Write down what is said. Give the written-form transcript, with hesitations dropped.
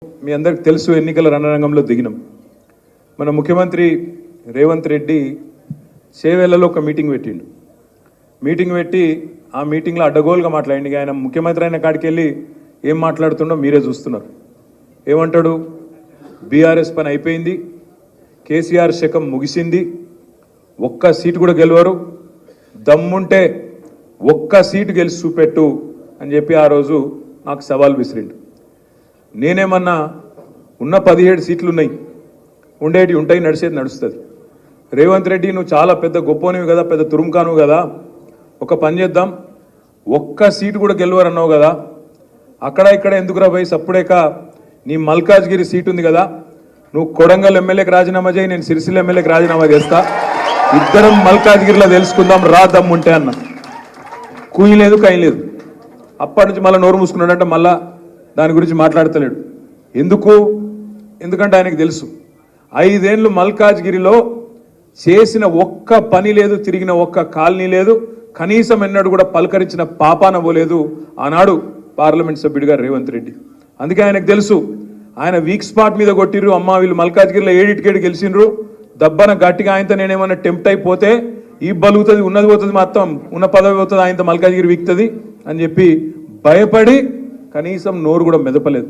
మీ అందరికి తెలుసు ఎన్నికల రణరంగంలో దిగినాం. మన ముఖ్యమంత్రి రేవంత్ రెడ్డి చేవెళ్లలో ఒక మీటింగ్ పెట్టిండు. మీటింగ్ పెట్టి ఆ మీటింగ్లో అడ్డగోలుగా మాట్లాడింది. ఆయన ముఖ్యమంత్రి అయిన కాడికి వెళ్ళి ఏం మాట్లాడుతుండో మీరే చూస్తున్నారు. ఏమంటాడు? బీఆర్ఎస్ పని అయిపోయింది, కేసీఆర్ శకం ముగిసింది, ఒక్క సీటు కూడా గెలవరు, దమ్ముంటే ఒక్క సీటు గెలిచి చూపెట్టు అని చెప్పి ఆ రోజు నాకు సవాల్ విసిరిండు. నేనేమన్నా ఉన్న 17 సీట్లు ఉన్నాయి, ఉండేటి ఉంటాయి, నడిచేది నడుస్తుంది. రేవంత్ రెడ్డి నువ్వు చాలా పెద్ద గొప్పనివి కదా, పెద్ద తురుంకాను కదా, ఒక పని చేద్దాం, ఒక్క సీటు కూడా గెలవరన్నావు కదా, అక్కడ ఇక్కడ ఎందుకురా పోయి సప్పుడేక నీ మల్కాజ్గిరి సీటు ఉంది కదా, నువ్వు కొడంగల్ ఎమ్మెల్యేకి రాజీనామా చేయి, నేను సిరిసిల్ల ఎమ్మెల్యేకి రాజీనామా చేస్తా, ఇద్దరం మల్కాజ్గిరిలో తెలుసుకుందాం రా దమ్ముంటే అన్న. కూయి లేదు కై లేదు. అప్పటి నుంచి మళ్ళీ నోరు మూసుకున్నాడంటే మళ్ళా దాని గురించి మాట్లాడతలేడు. ఎందుకంటే ఆయనకు తెలుసు 5 ఏళ్ళు మల్కాజ్గిరిలో చేసిన ఒక్క పని లేదు, తిరిగిన ఒక్క కాలనీ లేదు, కనీసం ఎన్నడూ కూడా పలకరించిన పాపాన పోలేదు ఆనాడు పార్లమెంట్ సభ్యుడిగా రేవంత్ రెడ్డి. అందుకే ఆయనకు తెలుసు ఆయన వీక్ స్పాట్ మీద కొట్టిర్రు. అమ్మ వీళ్ళు మల్కాజ్గిరిలో 7 గెలిచిండ్రు, దబ్బన గట్టిగా ఆయనతో నేనేమన్నా టెంప్ట్ అయిపోతే ఈ బలుగుతుంది, ఉన్నది పోతుంది, మొత్తం ఉన్న పదవి పోతుంది, ఆయనతో మల్కాజ్గిరి వీక్తుంది అని చెప్పి భయపడి కనీసం నోరు కూడా మెదపలేదు.